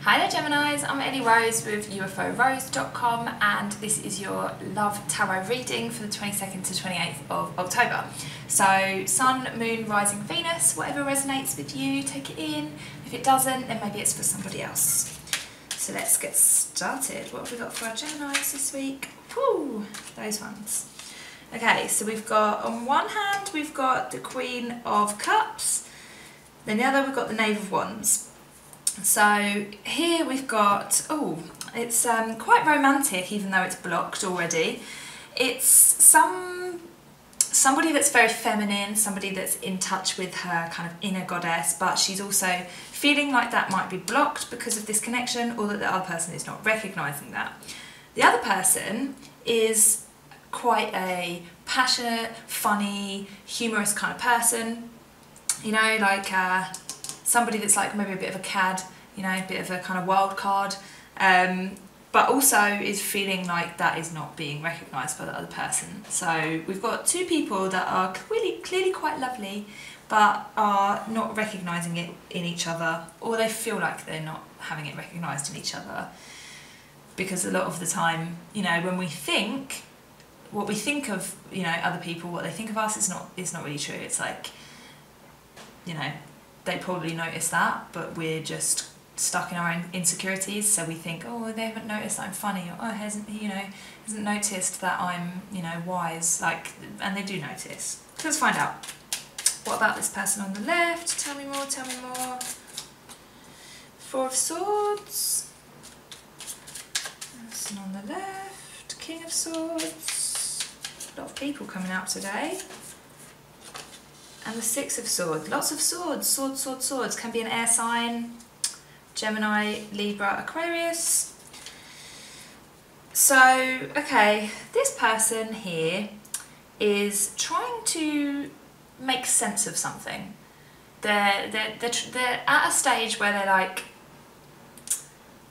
Hi there Geminis, I'm Ellie Rose with UFORose.com and this is your Love Tarot reading for the 22nd to 28th of October. So Sun, Moon, Rising, Venus, whatever resonates with you, take it in. If it doesn't, then maybe it's for somebody else. So let's get started. What have we got for our Geminis this week? Woo, those ones. Okay, so we've got, on one hand, we've got the Queen of Cups, then the other we've got the Knave of Wands. So here we've got, oh, it's quite romantic even though it's blocked already. It's somebody that's very feminine, somebody that's in touch with her kind of inner goddess, but she's also feeling like that might be blocked because of this connection or that the other person is not recognising that. The other person is quite a passionate, funny, humorous kind of person, you know, like somebody that's like maybe a bit of a cad, you know, a bit of a kind of wild card, but also is feeling like that is not being recognised by the other person. So we've got two people that are clearly quite lovely, but are not recognising it in each other, or they feel like they're not having it recognised in each other. Because a lot of the time, you know, when we think, what we think of, you know, other people, what they think of us is not really true. It's like, you know, they probably notice that, but we're just stuck in our own insecurities, so we think, oh, they haven't noticed that I'm funny, or oh, hasn't noticed that I'm, you know, wise, like, and they do notice. Let's find out. What about this person on the left? Tell me more, tell me more. Four of Swords. Person on the left, King of Swords. A lot of people coming out today. And the Six of Swords, lots of swords, swords, can be an air sign, Gemini, Libra, Aquarius. So, okay, this person here is trying to make sense of something. They're at a stage where they're like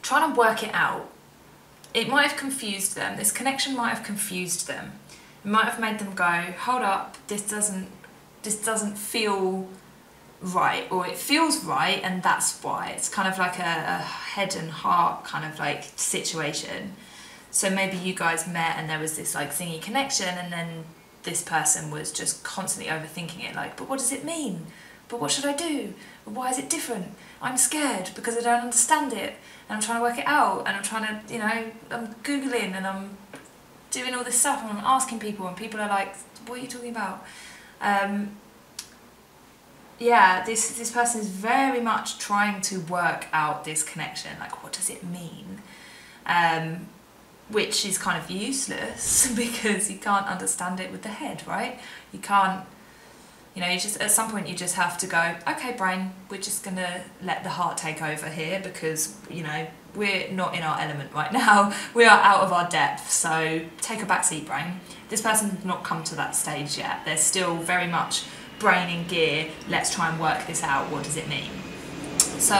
trying to work it out. It might have confused them, this connection might have confused them. It might have made them go, hold up, this doesn't feel right, or it feels right and that's why. It's kind of like a head and heart kind of like situation. So maybe you guys met and there was this like zingy connection, and then this person was just constantly overthinking it, like, but what does it mean? But what should I do? But why is it different? I'm scared because I don't understand it, and I'm trying to work it out, and I'm trying to, you know, I'm Googling and I'm doing all this stuff and I'm asking people, and people are like, what are you talking about? Yeah, this person is very much trying to work out this connection, like what does it mean? Which is kind of useless because you can't understand it with the head, right? You can't, you know, you just, at some point you just have to go, okay brain, we're just gonna let the heart take over here because, you know, we're not in our element right now, we are out of our depth, so take a back seat brain. This person's not come to that stage yet, they're still very much brain in gear, let's try and work this out, what does it mean? So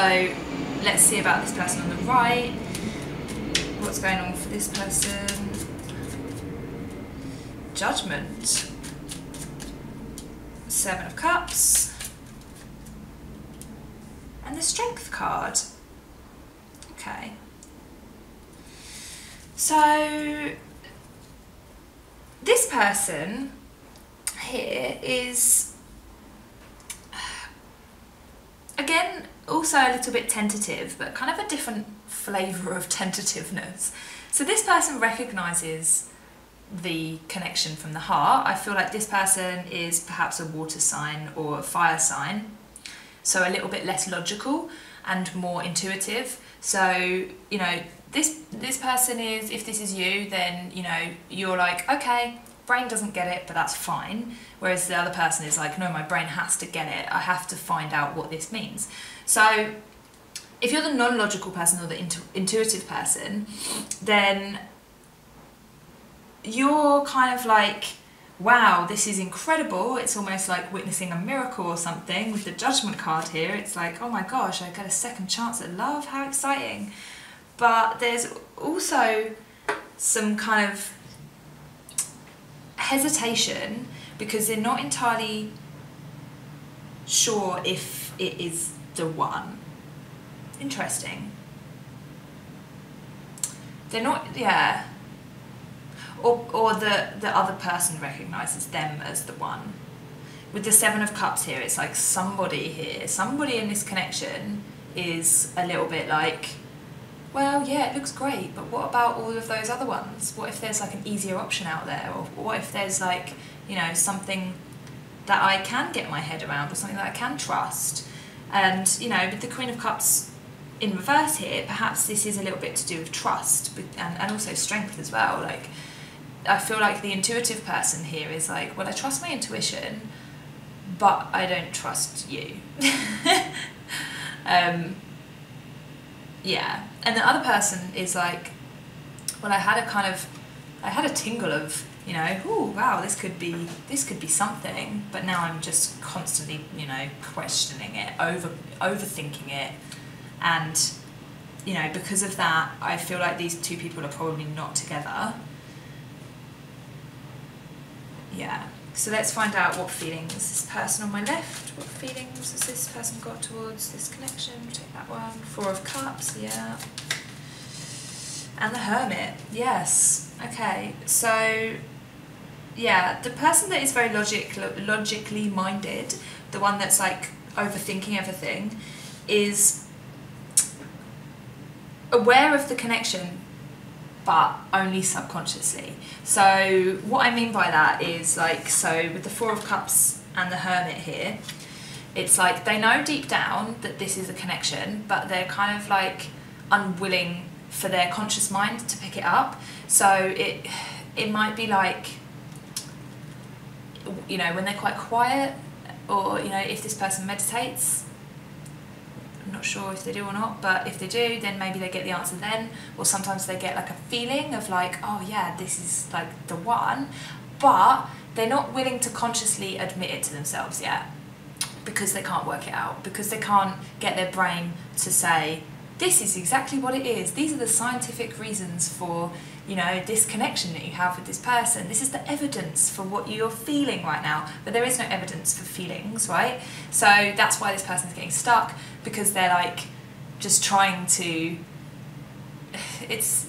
let's see about this person on the right. What's going on for this person? Judgment. Seven of Cups. And the Strength card. Okay. So this person here is, again, also a little bit tentative, but kind of a different flavour of tentativeness. So this person recognises the connection from the heart. I feel like this person is perhaps a water sign or a fire sign, so a little bit less logical and more intuitive. So, you know, this person is, if this is you, then, you know, you're like, okay, brain doesn't get it, but that's fine. Whereas the other person is like, no, my brain has to get it. I have to find out what this means. So if you're the non-logical person or the intuitive person, then you're kind of like, wow, this is incredible. It's almost like witnessing a miracle or something with the Judgment card here. It's like, oh my gosh, I get a second chance at love, how exciting. But there's also some kind of hesitation because they're not entirely sure if it is the one. Interesting. they're not, yeah. Or the other person recognises them as the one. With the Seven of Cups here, it's like somebody in this connection is a little bit like, well, yeah, it looks great, but what about all of those other ones? What if there's like an easier option out there? Or what if there's like, you know, something that I can get my head around, or something that I can trust? And, you know, with the Queen of Cups in reverse here, perhaps this is a little bit to do with trust and also strength as well. Like, I feel like the intuitive person here is like, well, I trust my intuition, but I don't trust you. Yeah. And the other person is like, well, I had a tingle of, you know, oh wow, this could be something, but now I'm just constantly, you know, questioning it, overthinking it, and, you know, because of that, I feel like these two people are probably not together. Yeah. So let's find out what feelings this person on my left, what feelings has this person got towards this connection? Take that one. Four of Cups, yeah. And the Hermit, yes. Okay, so yeah, the person that is very logically minded, the one that's like overthinking everything, is aware of the connection, but only subconsciously. So what I mean by that is like, so with the Four of Cups and the Hermit here, it's like they know deep down that this is a connection, but they're kind of like unwilling for their conscious mind to pick it up. So it might be like, you know, when they're quite quiet, or, you know, if this person meditates, I'm not sure if they do or not, but if they do, then maybe they get the answer then, or sometimes they get like a feeling of like, oh yeah, this is like the one, but they're not willing to consciously admit it to themselves yet, because they can't work it out, because they can't get their brain to say, this is exactly what it is, these are the scientific reasons for, you know, this connection that you have with this person, this is the evidence for what you're feeling right now. But there is no evidence for feelings, right? So that's why this person's getting stuck, because they're like just trying to, it's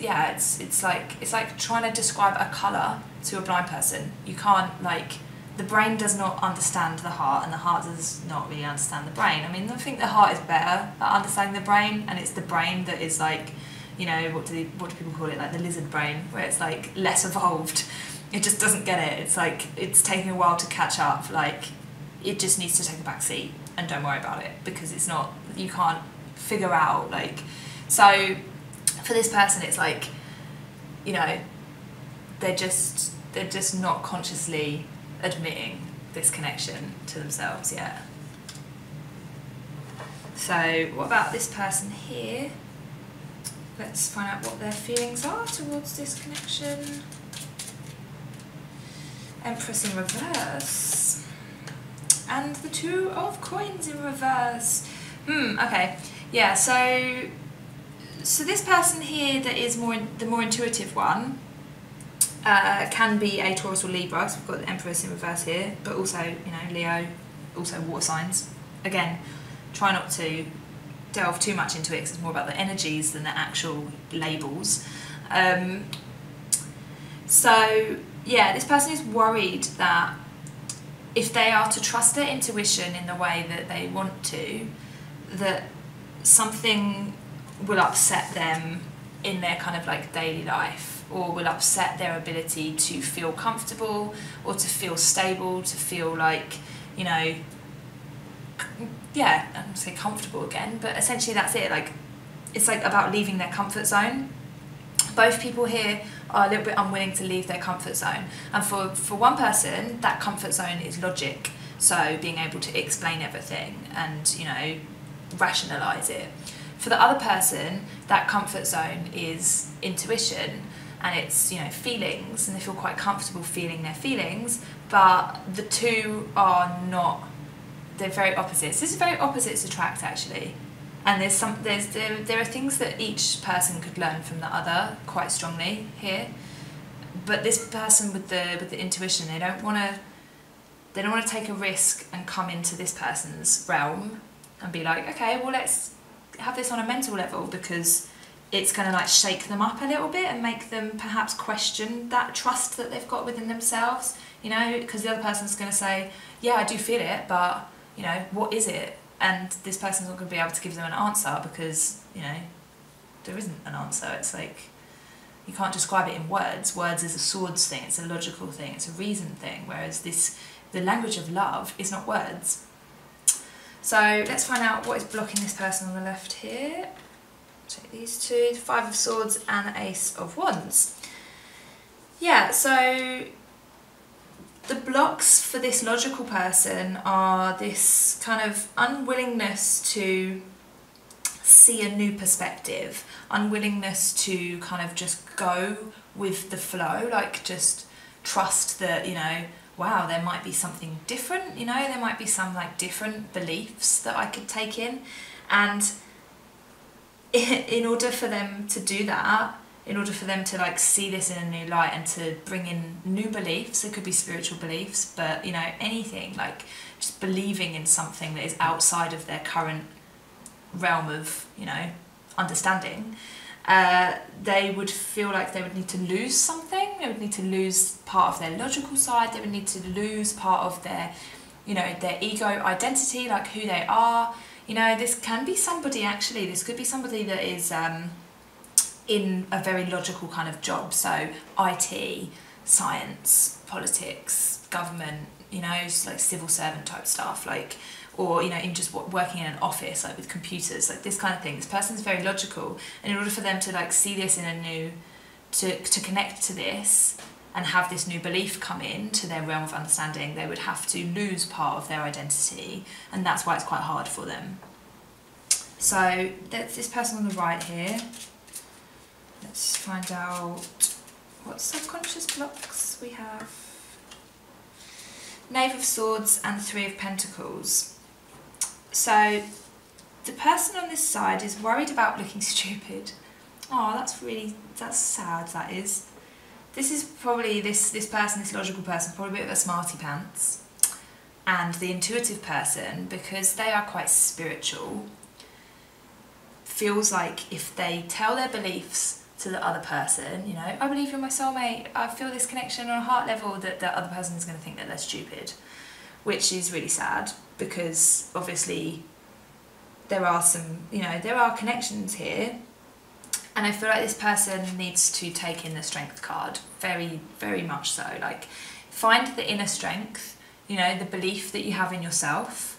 like trying to describe a colour to a blind person. You can't, like, the brain does not understand the heart, and the heart does not really understand the brain. I mean, I think the heart is better at understanding the brain, and it's the brain that is like, you know, what do people call it, like the lizard brain, where it's like less evolved. It just doesn't get it. It's like, it's taking a while to catch up. Like, it just needs to take a back seat and don't worry about it, because it's not, you can't figure out, like, so for this person it's like, you know, they're just not consciously admitting this connection to themselves yet. So what about this person here? Let's find out what their feelings are towards this connection. Empress in reverse. And the Two of Coins in reverse. Okay. Yeah, so this person here that is the more intuitive one can be a Taurus or Libra, so we've got the Empress in reverse here, but also, you know, Leo, also water signs. Again, try not to delve too much into it, because it's more about the energies than the actual labels. So yeah, this person is worried that if they are to trust their intuition in the way that they want to, that something will upset them in their kind of like daily life, or will upset their ability to feel comfortable, or to feel stable, to feel like, you know, yeah, I don't say comfortable again, but essentially that's it. Like, it's like about leaving their comfort zone. Both people here are a little bit unwilling to leave their comfort zone, and for one person that comfort zone is logic, so being able to explain everything and, you know, rationalize it. For the other person, that comfort zone is intuition, and it's, you know, feelings, and they feel quite comfortable feeling their feelings, but the two are not, they're very opposites. This is very opposites attract, actually. And there are things that each person could learn from the other quite strongly here. But this person with the intuition, they don't want to take a risk and come into this person's realm and be like, okay, well, let's have this on a mental level, because it's going to like shake them up a little bit and make them perhaps question that trust that they've got within themselves, you know, because the other person's going to say, yeah, I do feel it, but, you know, what is it? And this person's not going to be able to give them an answer because, you know, there isn't an answer. It's like, you can't describe it in words. Words is a swords thing, it's a logical thing, it's a reason thing, whereas the language of love is not words. So let's find out what is blocking this person on the left here. Take these two, the Five of Swords and the Ace of Wands. Yeah, so the blocks for this logical person are this kind of unwillingness to see a new perspective, unwillingness to kind of just go with the flow, like just trust that, you know, wow, there might be something different, you know, there might be some like different beliefs that I could take in. And in order for them to do that, in order for them to like see this in a new light and to bring in new beliefs, it could be spiritual beliefs, but you know, anything, like just believing in something that is outside of their current realm of, you know, understanding, they would feel like they would need to lose something. They would need to lose part of their logical side. They would need to lose part of their, you know, their ego identity, like who they are. You know, this can be somebody, actually, this could be somebody that is in a very logical kind of job. So IT, science, politics, government, you know, just like civil servant type stuff, like, or, you know, even just working in an office, like with computers, like this kind of thing. This person's very logical, and in order for them to like see this in a new, to connect to this and have this new belief come in to their realm of understanding, they would have to lose part of their identity, and that's why it's quite hard for them. So that's this person on the right here. Let's find out what subconscious blocks we have. Knave of Swords and Three of Pentacles. So the person on this side is worried about looking stupid. Oh, that's sad, that is. This is probably, this person, this logical person, probably a bit of a smarty pants. And the intuitive person, because they are quite spiritual, feels like if they tell their beliefs to the other person, you know, I believe you're my soulmate, I feel this connection on a heart level, that the other person is going to think that they're stupid, which is really sad, because obviously there are some, you know, there are connections here, and I feel like this person needs to take in the strength card, very, very much so. Like, find the inner strength, you know, the belief that you have in yourself.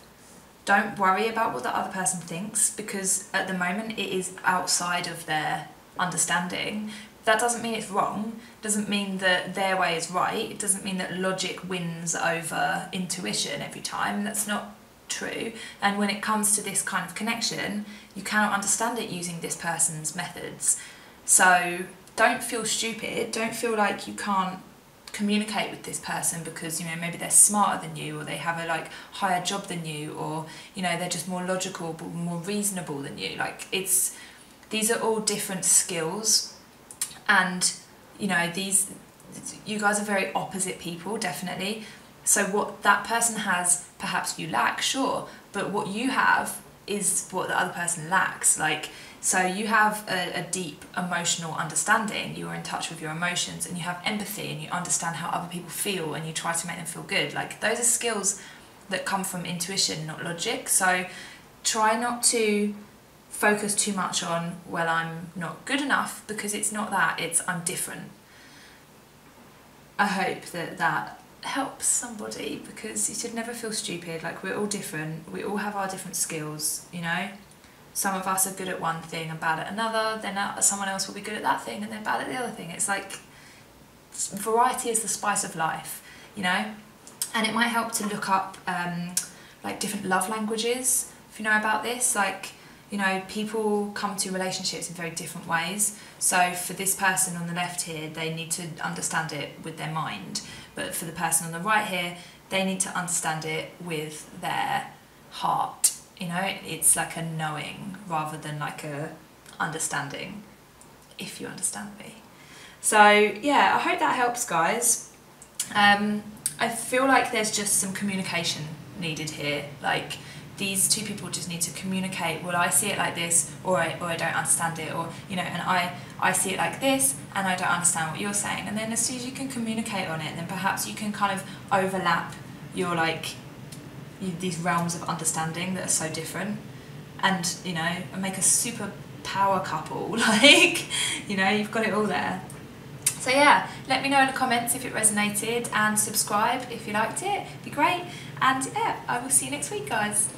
Don't worry about what the other person thinks, because at the moment it is outside of their understanding. That doesn't mean it's wrong, doesn't mean that their way is right, it doesn't mean that logic wins over intuition every time. That's not true. And when it comes to this kind of connection, you cannot understand it using this person's methods. So don't feel stupid, don't feel like you can't communicate with this person because, you know, maybe they're smarter than you, or they have a like higher job than you, or, you know, they're just more logical, more reasonable than you. Like, these are all different skills, and, you know, you guys are very opposite people, definitely. So what that person has, perhaps you lack, sure, but what you have is what the other person lacks. Like, so you have a deep emotional understanding, you are in touch with your emotions, and you have empathy, and you understand how other people feel, and you try to make them feel good. Like, those are skills that come from intuition, not logic. So try not to focus too much on, well, I'm not good enough, because it's not that, it's I'm different. I hope that helps somebody, because you should never feel stupid. Like, we're all different, we all have our different skills, you know. Some of us are good at one thing and bad at another, then someone else will be good at that thing and they're bad at the other thing. It's like, variety is the spice of life, you know. And it might help to look up like different love languages, if you know about this. Like, you know, people come to relationships in very different ways. So for this person on the left here, they need to understand it with their mind. But for the person on the right here, they need to understand it with their heart. You know, it's like a knowing rather than like a understanding, if you understand me. So yeah, I hope that helps, guys. I feel like there's just some communication needed here. Like, these two people just need to communicate, well, I see it like this, or I don't understand it, or, you know, and I see it like this, and I don't understand what you're saying. And then as soon as you can communicate on it, then perhaps you can kind of overlap your, like, these realms of understanding that are so different, and, you know, make a super power couple. Like, you know, you've got it all there. So yeah, let me know in the comments if it resonated, and subscribe if you liked it. It'd be great. And yeah, I will see you next week, guys.